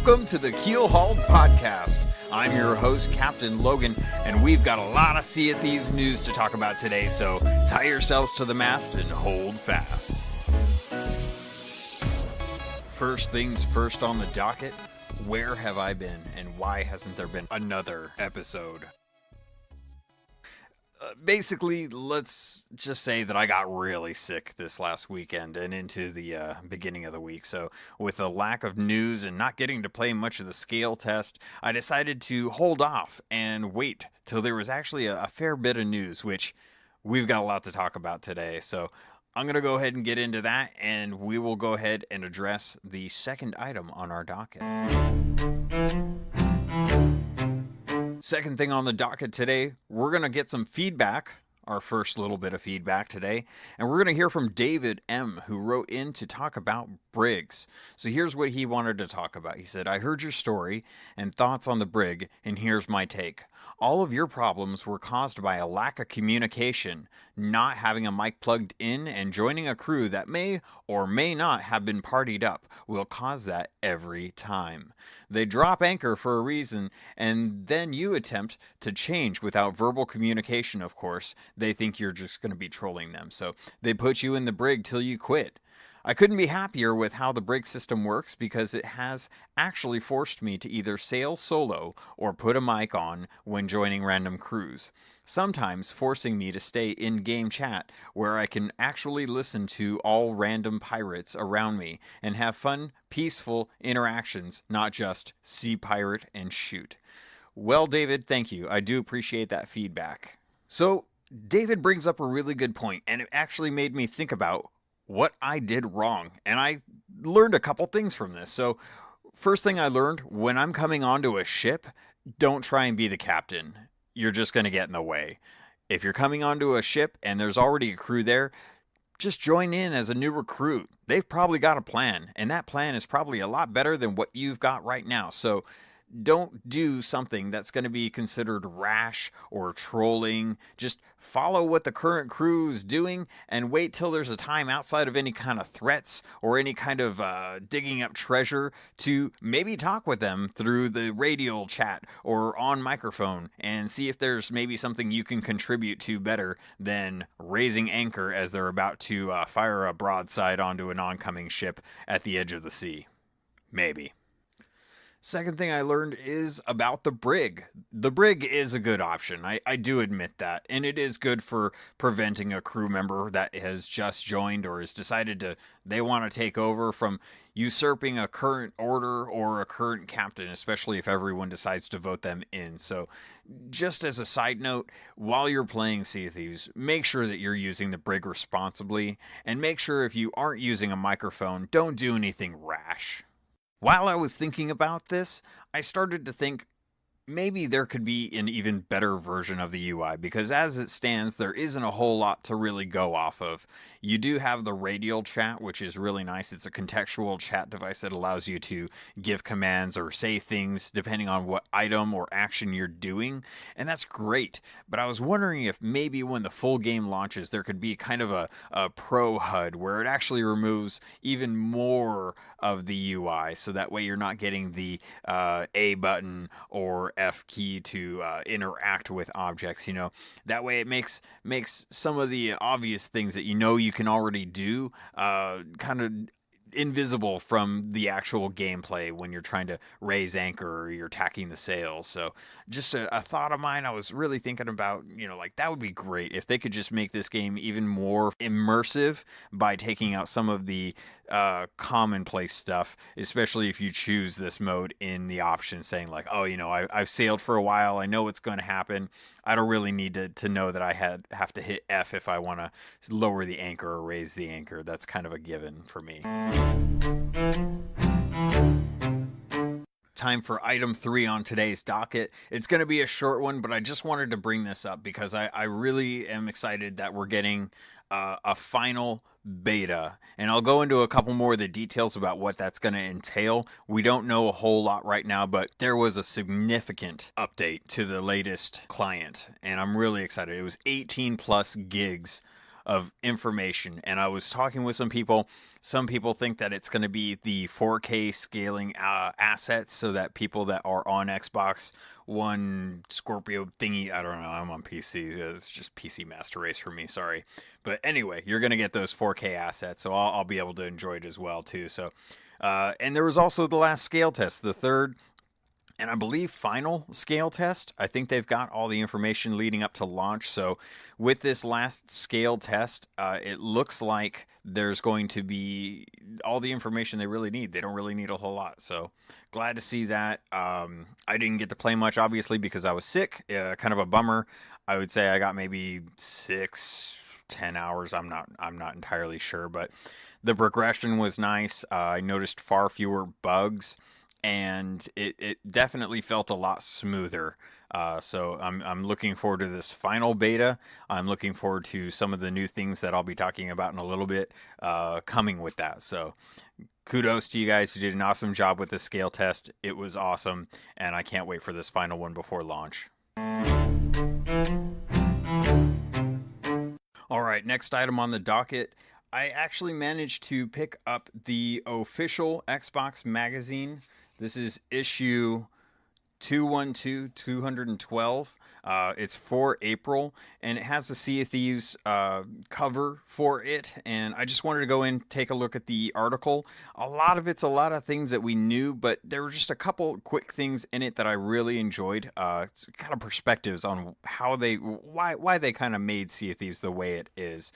Welcome to the Keelhauled podcast. I'm your host, CaptainLogun, and we've got a lot of Sea of Thieves news to talk about today, so tie yourselves to the mast and hold fast. First things first on the docket, where have I been and why hasn't there been another episode? Basically, let's just say that I got really sick this last weekend and into the beginning of the week. So with a lack of news and not getting to play much of the scale test, I decided to hold off and wait till there was actually a fair bit of news, which we've got a lot to talk about today. So I'm going to go ahead and get into that, and we will go ahead and address the second item on our docket. Second thing on the docket today, we're going to get some feedback, our first little bit of feedback today, and we're going to hear from David M., who wrote in to talk about brigs. So here's what he wanted to talk about. He said, I heard your story and thoughts on the brig, and here's my take. All of your problems were caused by a lack of communication, not having a mic plugged in, and joining a crew that may or may not have been partied up will cause that every time. They drop anchor for a reason, and then you attempt to change without verbal communication, of course. They think you're just going to be trolling them, so they put you in the brig till you quit. I couldn't be happier with how the brig system works because it has actually forced me to either sail solo or put a mic on when joining random crews. Sometimes forcing me to stay in game chat where I can actually listen to all random pirates around me and have fun, peaceful interactions, not just see pirate and shoot. Well, David, thank you. I do appreciate that feedback. So, David brings up a really good point, and it actually made me think about what I did wrong, and I learned a couple things from this. So first thing I learned, when I'm coming onto a ship, don't try and be the captain. You're just going to get in the way. If you're coming onto a ship and there's already a crew there, just join in as a new recruit. They've probably got a plan, and that plan is probably a lot better than what you've got right now. So don't do something that's going to be considered rash or trolling. Just follow what the current crew is doing and wait till there's a time outside of any kind of threats or any kind of digging up treasure to maybe talk with them through the radio chat or on microphone and see if there's maybe something you can contribute to better than raising anchor as they're about to fire a broadside onto an oncoming ship at the edge of the sea. Maybe. Second thing I learned is about the brig. The brig is a good option. I do admit that. And it is good for preventing a crew member that has just joined or has decided they want to take over from usurping a current order or a current captain, especially if everyone decides to vote them in. So just as a side note, while you're playing Sea of Thieves, make sure that you're using the brig responsibly. And make sure if you aren't using a microphone, don't do anything rash. While I was thinking about this, I started to think maybe there could be an even better version of the UI, because as it stands, there isn't a whole lot to really go off of. You do have the radial chat, which is really nice. It's a contextual chat device that allows you to give commands or say things depending on what item or action you're doing, and that's great. But I was wondering if maybe when the full game launches, there could be kind of a pro HUD where it actually removes even more of the UI, so that way you're not getting the A button or F key to interact with objects. That way it makes some of the obvious things that you can already do kind of invisible from the actual gameplay when you're trying to raise anchor or you're tacking the sails. So just a thought of mine, I was really thinking about, that would be great if they could just make this game even more immersive by taking out some of the commonplace stuff, especially if you choose this mode in the option saying like, I've sailed for a while, I know what's going to happen. I don't really need to know that I have to hit F if I want to lower the anchor or raise the anchor. That's kind of a given for me. Time for item 3 on today's docket. It's going to be a short one, but I just wanted to bring this up because I really am excited that we're getting a final beta, and I'll go into a couple more of the details about what that's going to entail. We don't know a whole lot right now, but there was a significant update to the latest client, and I'm really excited. It was 18 plus gigs of information. And I was talking with some people. Some people think that it's going to be the 4K scaling assets, so that people that are on Xbox One Scorpio thingy, I don't know, I'm on PC. It's just PC Master Race for me, sorry. But anyway, you're going to get those 4K assets, so I'll be able to enjoy it as well, too. So, and there was also the last scale test, the third and I believe final scale test. I think they've got all the information leading up to launch. So with this last scale test, it looks like there's going to be all the information they really need. They don't really need a whole lot. So glad to see that. I didn't get to play much, obviously, because I was sick. Kind of a bummer. I would say I got maybe 6-10 hours. I'm not entirely sure, but the progression was nice. I noticed far fewer bugs, and it definitely felt a lot smoother. So I'm looking forward to this final beta. I'm looking forward to some of the new things that I'll be talking about in a little bit coming with that. So kudos to you guys who did an awesome job with the scale test. It was awesome, and I can't wait for this final one before launch. All right, next item on the docket. I actually managed to pick up the official Xbox magazine. This is issue 212. It's for April, and it has the Sea of Thieves cover for it. And I just wanted to go in, take a look at the article. A lot of it's a lot of things that we knew, but there were just a couple quick things in it that I really enjoyed. It's kind of perspectives on why they kind of made Sea of Thieves the way it is.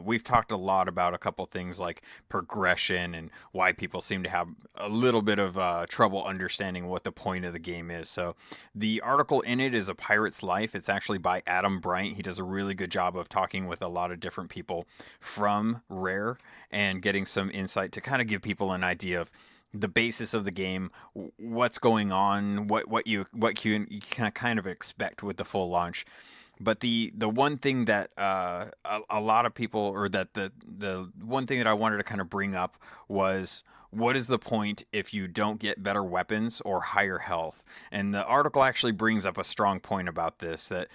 We've talked a lot about a couple things like progression and why people seem to have a little bit of trouble understanding what the point of the game is. So the article in it is A Pirate's Life. It's actually by Adam Bryant. He does a really good job of talking with a lot of different people from Rare and getting some insight to kind of give people an idea of the basis of the game, what's going on, what you can kind of expect with the full launch. But the one thing that a lot of people, or that the one thing that I wanted to kind of bring up was, what is the point if you don't get better weapons or higher health? And the article actually brings up a strong point about this, that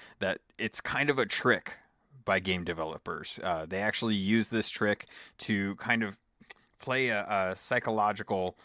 it's kind of a trick by game developers. They actually use this trick to kind of play a psychological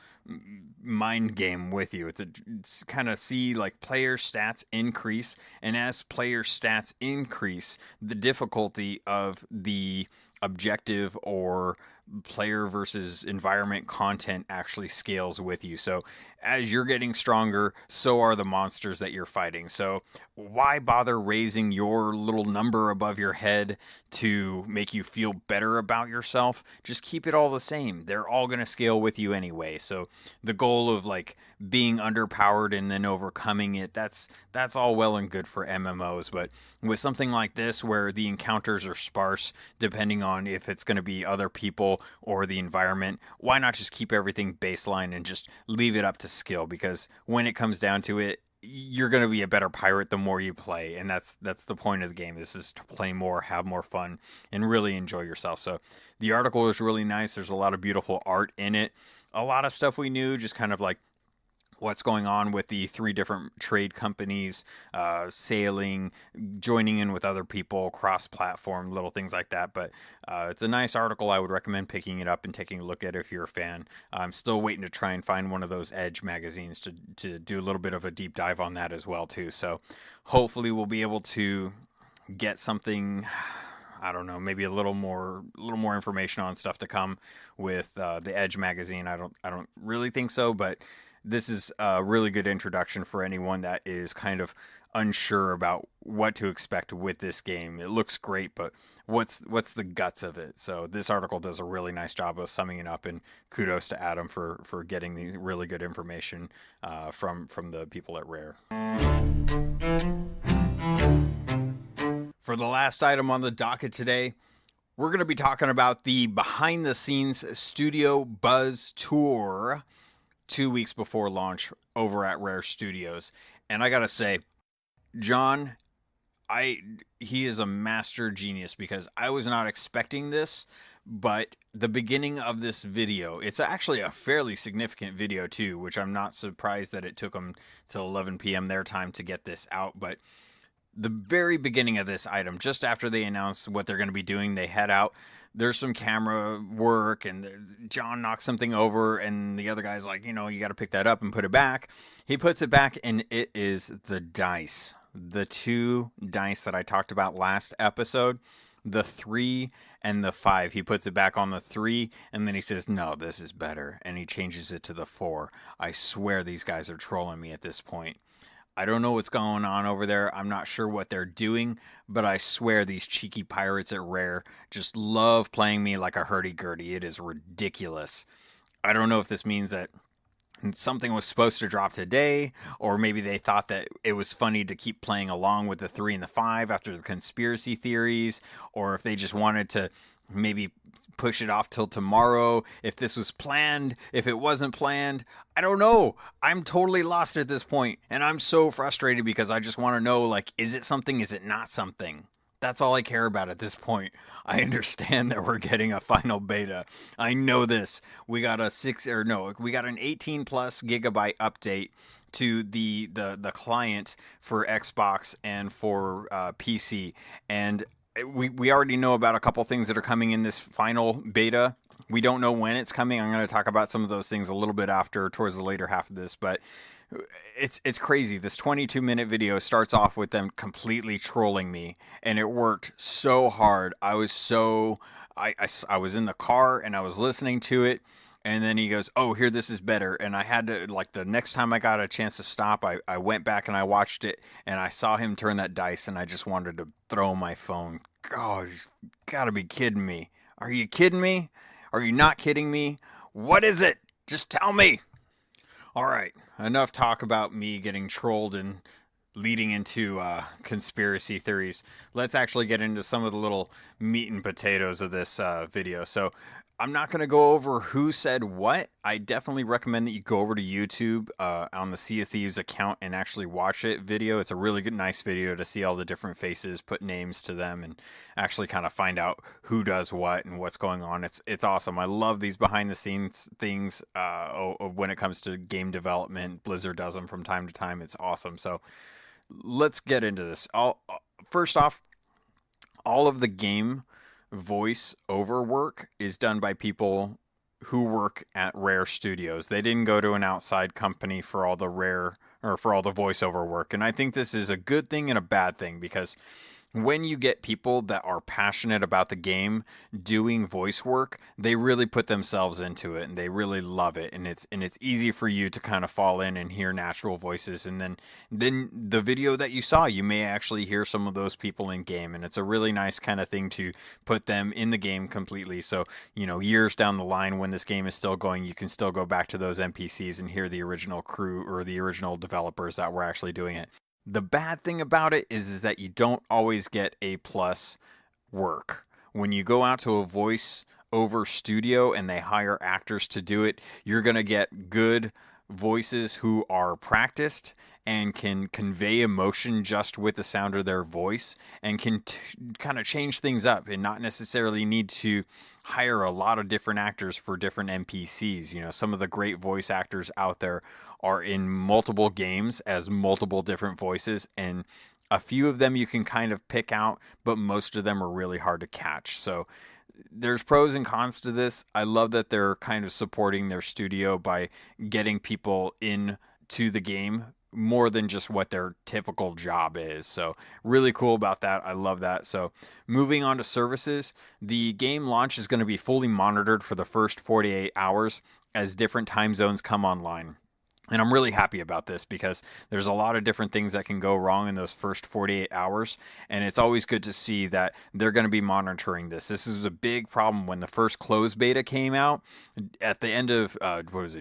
mind game with you. It's kind of see like player stats increase, and as player stats increase, the difficulty of the objective or player versus environment content actually scales with you. So as you're getting stronger, so are the monsters that you're fighting. So why bother raising your little number above your head to make you feel better about yourself? Just keep it all the same. They're all going to scale with you anyway. So the goal of like being underpowered and then overcoming it, that's all well and good for MMOs. But with something like this, where the encounters are sparse, depending on if it's going to be other people or the environment, why not just keep everything baseline and just leave it up to skill? Because when it comes down to it, you're going to be a better pirate the more you play, and that's the point of the game. This is to play more, have more fun, and really enjoy yourself. So the article is really nice. There's a lot of beautiful art in it. A lot of stuff we knew, just kind of like what's going on with the 3 different trade companies, sailing, joining in with other people, cross-platform, little things like that. But it's a nice article. I would recommend picking it up and taking a look at it if you're a fan. I'm still waiting to try and find one of those Edge magazines to do a little bit of a deep dive on that as well, too. So hopefully we'll be able to get something, I don't know, maybe a little more information on stuff to come with the Edge magazine. I don't really think so, but this is a really good introduction for anyone that is kind of unsure about what to expect with this game. It looks great, but what's the guts of it? So this article does a really nice job of summing it up, and kudos to Adam for getting the really good information from the people at Rare. For the last item on the docket today, we're going to be talking about the behind-the-scenes Studio Buzz Tour 2 weeks before launch over at Rare Studios. And I gotta say, John, he is a master genius, because I was not expecting this, but the beginning of this video, it's actually a fairly significant video too, which I'm not surprised that it took them till 11 p.m. their time to get this out, but the very beginning of this item, just after they announce what they're going to be doing, they head out. There's some camera work, and John knocks something over, and the other guy's like, you got to pick that up and put it back. He puts it back, and it is the dice. The 2 dice that I talked about last episode, the 3 and the 5. He puts it back on the 3, and then he says, no, this is better, and he changes it to the 4. I swear these guys are trolling me at this point. I don't know what's going on over there. I'm not sure what they're doing, but I swear these cheeky pirates at Rare just love playing me like a hurdy-gurdy. It is ridiculous. I don't know if this means that something was supposed to drop today, or maybe they thought that it was funny to keep playing along with the 3 and the 5 after the conspiracy theories, or if they just wanted to maybe push it off till tomorrow, if this was planned, if it wasn't planned. I don't know. I'm totally lost at this point, and I'm so frustrated because I just want to know, is it something, is it not something? That's all I care about at this point. I understand that we're getting a final beta. I know this. We got an 18 plus gigabyte update to the client for Xbox and for PC, and we already know about a couple things that are coming in this final beta. We don't know when it's coming. I'm going to talk about some of those things a little bit towards the later half of this, but it's crazy. This 22-minute video starts off with them completely trolling me, and it worked so hard. I was in the car and I was listening to it, and then he goes, oh, here, this is better. And I had to, the next time I got a chance to stop, I went back and I watched it, and I saw him turn that dice, and I just wanted to throw my phone. God, you gotta be kidding me. Are you kidding me? Are you not kidding me? What is it? Just tell me. All right, enough talk about me getting trolled and leading into conspiracy theories. Let's actually get into some of the little meat and potatoes of this video. So I'm not going to go over who said what. I definitely recommend that you go over to YouTube on the Sea of Thieves account and actually watch it video. It's a really good, nice video to see all the different faces, put names to them, and actually kind of find out who does what and what's going on. It's awesome. I love these behind the scenes things when it comes to game development. Blizzard does them from time to time. It's awesome. So let's get into this. First off, all of the game voice over work is done by people who work at Rare Studios. They didn't go to an outside company for all the voiceover work. And I think this is a good thing and a bad thing, because when you get people that are passionate about the game doing voice work, they really put themselves into it and they really love it, and it's easy for you to kind of fall in and hear natural voices. And then the video that you saw, you may actually hear some of those people in game, and it's a really nice kind of thing to put them in the game completely. So years down the line, when this game is still going, you can still go back to those NPCs and hear the original crew or the original developers that were actually doing it. The bad thing about it is that you don't always get A+ work. When you go out to a voice over studio and they hire actors to do it, you're going to get good voices who are practiced and can convey emotion just with the sound of their voice, and can kind of change things up and not necessarily need to hire a lot of different actors for different NPCs. Some of the great voice actors out there are in multiple games as multiple different voices, and a few of them you can kind of pick out, but most of them are really hard to catch. So there's pros and cons to this. I love that they're kind of supporting their studio by getting people into the game more than just what their typical job is. So really cool about that. I love that. So moving on to services, the game launch is going to be fully monitored for the first 48 hours as different time zones come online. And I'm really happy about this, because there's a lot of different things that can go wrong in those first 48 hours. And it's always good to see that they're going to be monitoring this. This is a big problem when the first closed beta came out at the end of,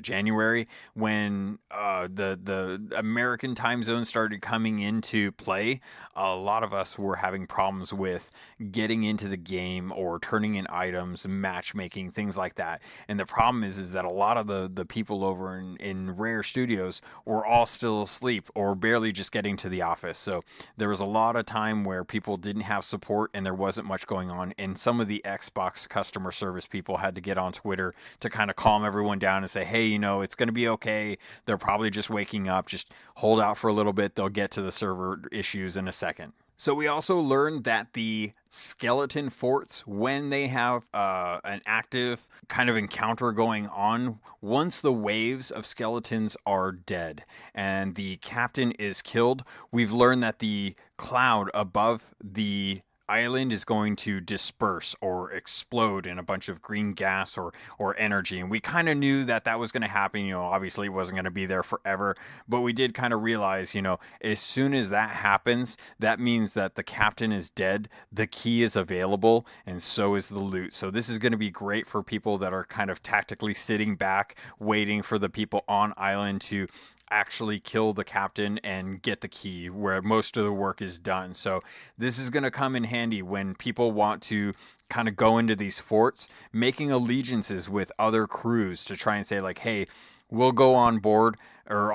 January, when the American time zone started coming into play. A lot of us were having problems with getting into the game or turning in items, matchmaking, things like that. And the problem is that a lot of the people over in Rare Studios studios were all still asleep or barely just getting to the office. So there was a lot of time where people didn't have support and there wasn't much going on. And some of the Xbox customer service people had to get on Twitter to kind of calm everyone down and say, hey, it's going to be okay. They're probably just waking up. Just hold out for a little bit. They'll get to the server issues in a second. So we also learned that the skeleton forts, when they have an active kind of encounter going on, once the waves of skeletons are dead and the captain is killed, we've learned that the cloud above the island is going to disperse or explode in a bunch of green gas or energy. And we kind of knew that that was going to happen. Obviously it wasn't going to be there forever, but we did kind of realize, as soon as that happens, that means that the captain is dead, the key is available, and so is the loot. So this is going to be great for people that are kind of tactically sitting back, waiting for the people on island to actually kill the captain and get the key, where most of the work is done. So this is going to come in handy when people want to kind of go into these forts, making allegiances with other crews to try and say like, hey, we'll go on board or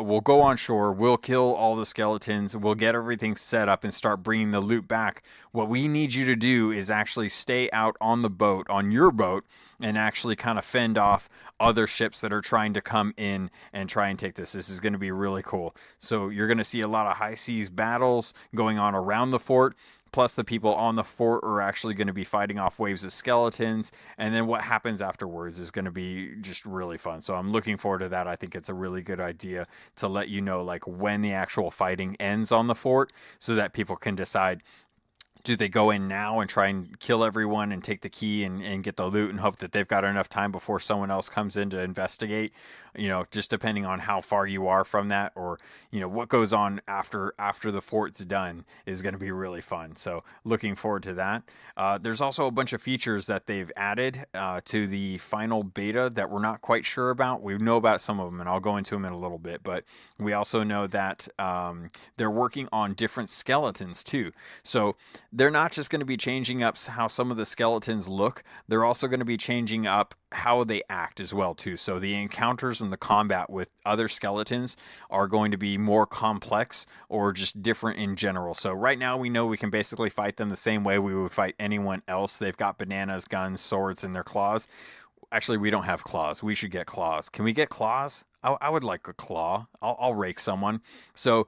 we'll go on shore, we'll kill all the skeletons, we'll get everything set up and start bringing the loot back. What we need you to do is actually stay out on the boat, on your boat, and actually kind of fend off other ships that are trying to come in and try and take this. This is going to be really cool. So you're going to see a lot of high seas battles going on around the fort. Plus the people on the fort are actually going to be fighting off waves of skeletons. And then what happens afterwards is going to be just really fun. So I'm looking forward to that. I think it's a really good idea to let you know like when the actual fighting ends on the fort so that people can decide, do they go in now and try and kill everyone and take the key and get the loot and hope that they've got enough time before someone else comes in to investigate, just depending on how far you are from that, or, what goes on after the fort's done is going to be really fun. So looking forward to that. There's also a bunch of features that they've added to the final beta that we're not quite sure about. We know about some of them and I'll go into them in a little bit, but we also know that they're working on different skeletons too. So they're not just going to be changing up how some of the skeletons look, they're also going to be changing up how they act as well too. So the encounters and the combat with other skeletons are going to be more complex or just different in general. So right now we know we can basically fight them the same way we would fight anyone else. They've got bananas, guns, swords, and their claws. Actually, we don't have claws. We should get claws. Can we get claws? I would like a claw. I'll rake someone. So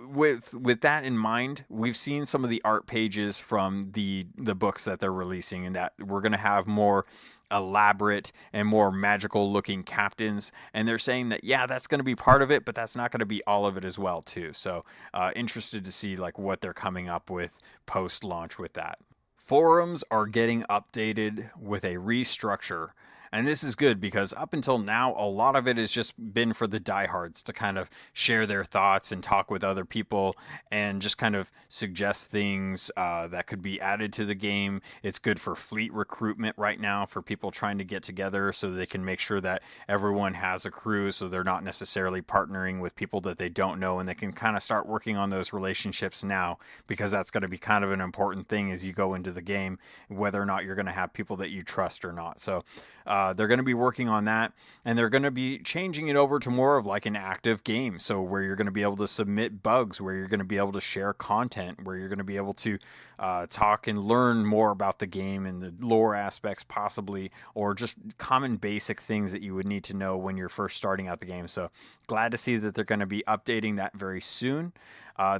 with that in mind, we've seen some of the art pages from the books that they're releasing, and that we're going to have more elaborate and more magical looking captains, and they're saying that that's going to be part of it, but that's not going to be all of it as well too. So interested to see like what they're coming up with post launch with that. Forums are getting updated with a restructure. And this is good because up until now, a lot of it has just been for the diehards to kind of share their thoughts and talk with other people and just kind of suggest things that could be added to the game. It's good for fleet recruitment right now for people trying to get together so they can make sure that everyone has a crew, so they're not necessarily partnering with people that they don't know, and they can kind of start working on those relationships now, because that's going to be kind of an important thing as you go into the game, whether or not you're going to have people that you trust or not. So they're going to be working on that, and they're going to be changing it over to more of like an active game. So where you're going to be able to submit bugs, where you're going to be able to share content, where you're going to be able to talk and learn more about the game and the lore aspects possibly, or just common basic things that you would need to know when you're first starting out the game. So glad to see that they're going to be updating that very soon.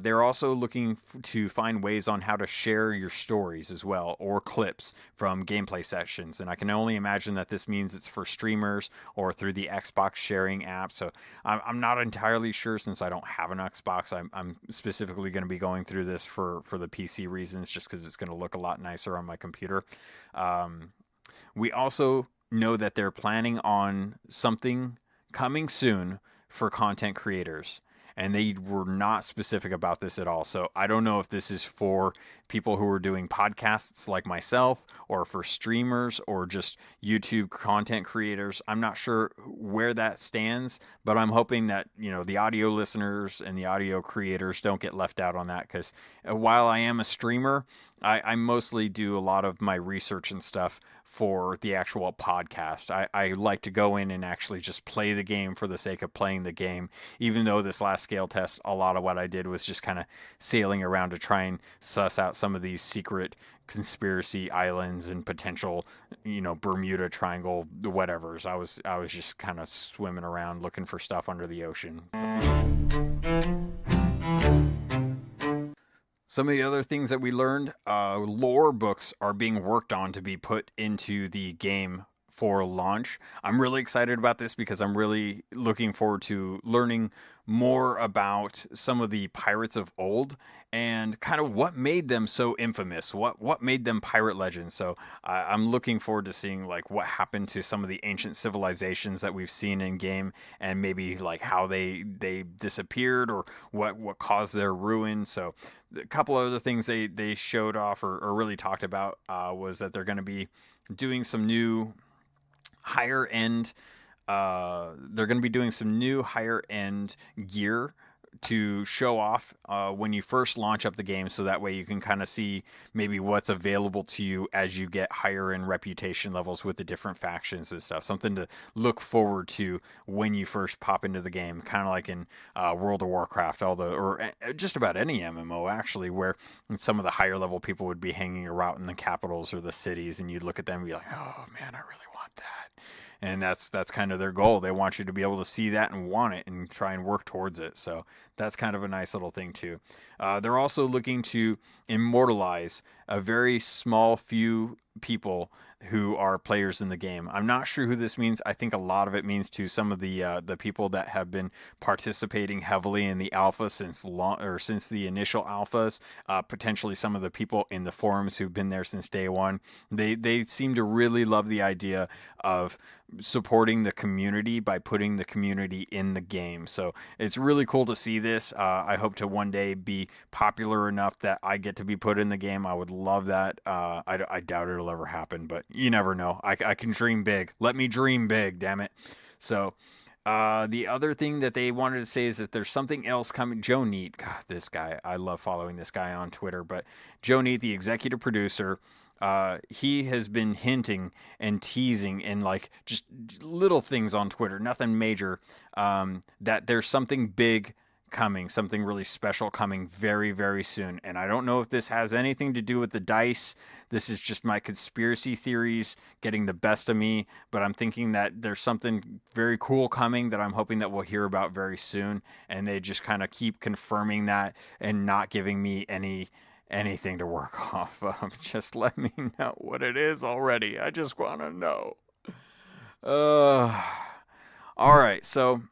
They're also looking to find ways on how to share your stories as well, or clips from gameplay sessions. And I can only imagine that this means it's for streamers or through the Xbox sharing app. So I'm not entirely sure, since I don't have an Xbox. I'm specifically going to be going through this for the PC reasons, just because it's going to look a lot nicer on my computer. We also know that they're planning on something coming soon for content creators. And they were not specific about this at all. So I don't know if this is for people who are doing podcasts like myself, or for streamers, or just YouTube content creators. I'm not sure where that stands, but I'm hoping that, the audio listeners and the audio creators don't get left out on that, because while I am a streamer, I mostly do a lot of my research and stuff for the actual podcast. I like to go in and actually just play the game for the sake of playing the game, even though this last scale test, a lot of what I did was just kind of sailing around to try and suss out some of these secret conspiracy islands and potential, Bermuda Triangle whatevers. I was just kind of swimming around looking for stuff under the ocean. Some of the other things that we learned, lore books are being worked on to be put into the game for launch. I'm really excited about this because I'm really looking forward to learning more about some of the pirates of old and kind of what made them so infamous, what made them pirate legends. So I'm looking forward to seeing like what happened to some of the ancient civilizations that we've seen in game, and maybe like how they disappeared or what caused their ruin. So a couple of other things they showed off or really talked about was that they're going to be doing some new higher end gear to show off when you first launch up the game, so that way you can kind of see maybe what's available to you as you get higher in reputation levels with the different factions and stuff. Something to look forward to when you first pop into the game, kind of like in World of Warcraft, or just about any MMO actually, where some of the higher level people would be hanging around in the capitals or the cities, and you'd look at them and be like, oh man, I really want that. And that's kind of their goal. They want you to be able to see that and want it and try and work towards it. So that's kind of a nice little thing too. They're also looking to immortalize a very small few people who are players in the game. I'm not sure who this means. I think a lot of it means to some of the people that have been participating heavily in the alpha since the initial alphas. Potentially some of the people in the forums who've been there since day one. They seem to really love the idea of supporting the community by putting the community in the game. So it's really cool to see this. I hope to one day be popular enough that I get to be put in the game. I would love that. I doubt it'll ever happen, but you never know. I can dream big. Let me dream big, damn it. So the other thing that they wanted to say is that there's something else coming. Joe Neat, God, this guy, I love following this guy on Twitter, but Joe Neat, the executive producer, he has been hinting and teasing and like just little things on Twitter, nothing major, that there's something big coming, something really special coming very, very soon. And I don't know if this has anything to do with the dice. This is just my conspiracy theories getting the best of me, but I'm thinking that there's something very cool coming that I'm hoping that we'll hear about very soon. And they just kind of keep confirming that and not giving me anything to work off of. Just let me know what it is already. I just want to know. All right, so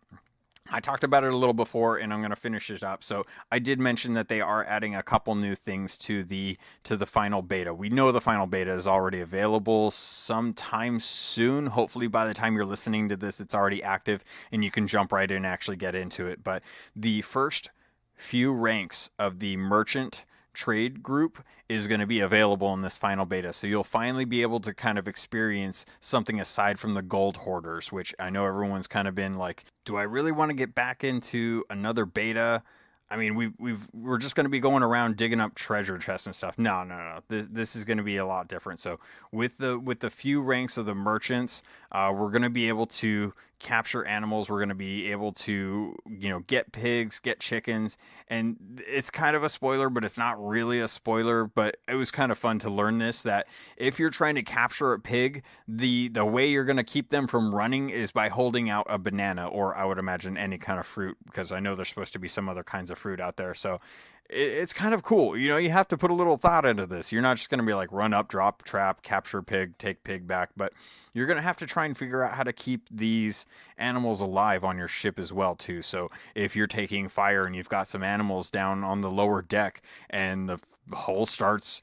I talked about it a little before, and I'm going to finish it up. So I did mention that they are adding a couple new things to the final beta. We know the final beta is already available sometime soon. Hopefully by the time you're listening to this, it's already active and you can jump right in and actually get into it. But the first few ranks of the merchant trade group is going to be available in this final beta. So you'll finally be able to kind of experience something aside from the gold hoarders, which I know everyone's kind of been like, do I really want to get back into another beta? I mean, we're just going to be going around digging up treasure chests and stuff. No. This is going to be a lot different. So with the few ranks of the merchants, we're going to be able to capture animals. We're going to be able to, get pigs, get chickens, and it's kind of a spoiler, but it's not really a spoiler. But it was kind of fun to learn this, that if you're trying to capture a pig, the way you're going to keep them from running is by holding out a banana, or I would imagine any kind of fruit, because I know there's supposed to be some other kinds of fruit out there. So it's kind of cool. You have to put a little thought into this. You're not just going to be like run up, drop, trap, capture pig, take pig back, but you're going to have to try and figure out how to keep these animals alive on your ship as well too. So if you're taking fire and you've got some animals down on the lower deck and the hull starts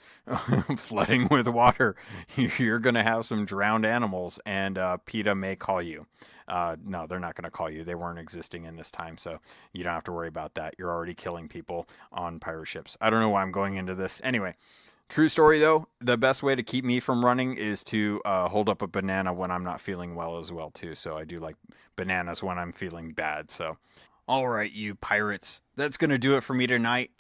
flooding with water, you're going to have some drowned animals, and PETA may call you. No, they're not going to call you. They weren't existing in this time, so you don't have to worry about that. You're already killing people on pirate ships. I don't know why I'm going into this. Anyway, true story though, the best way to keep me from running is to hold up a banana when I'm not feeling well as well too. So I do like bananas when I'm feeling bad. So, all right, you pirates, that's going to do it for me tonight.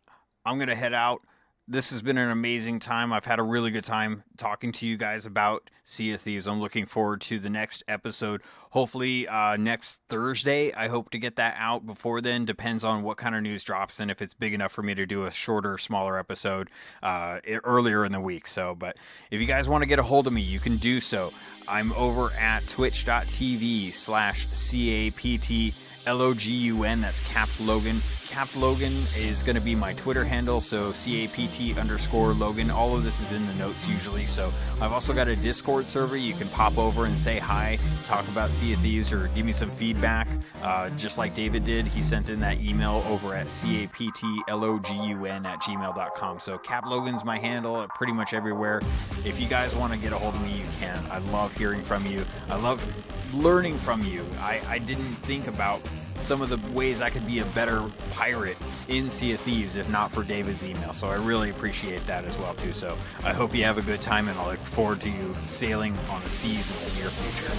I'm going to head out. This has been an amazing time. I've had a really good time talking to you guys about Sea of Thieves. I'm looking forward to the next episode. Hopefully next Thursday. I hope to get that out before then. Depends on what kind of news drops and if it's big enough for me to do a shorter, smaller episode earlier in the week. So, but if you guys want to get a hold of me, you can do so. I'm over at twitch.tv/CaptainLogun. That's CaptainLogun. CaptainLogun is going to be my Twitter handle, so CAPT_Logun. All of this is in the notes usually. So I've also got a Discord server. You can pop over and say hi, talk about Sea of Thieves, or give me some feedback. Just like David did, he sent in that email over at CAPTLOGUN@gmail.com. So CaptainLogun's my handle pretty much everywhere. If you guys want to get a hold of me, you can. I love hearing from you. I love learning from you. I didn't think about some of the ways I could be a better pirate in Sea of Thieves if not for David's email. So I really appreciate that as well too. So I hope you have a good time, and I look forward to you sailing on the seas in the near future.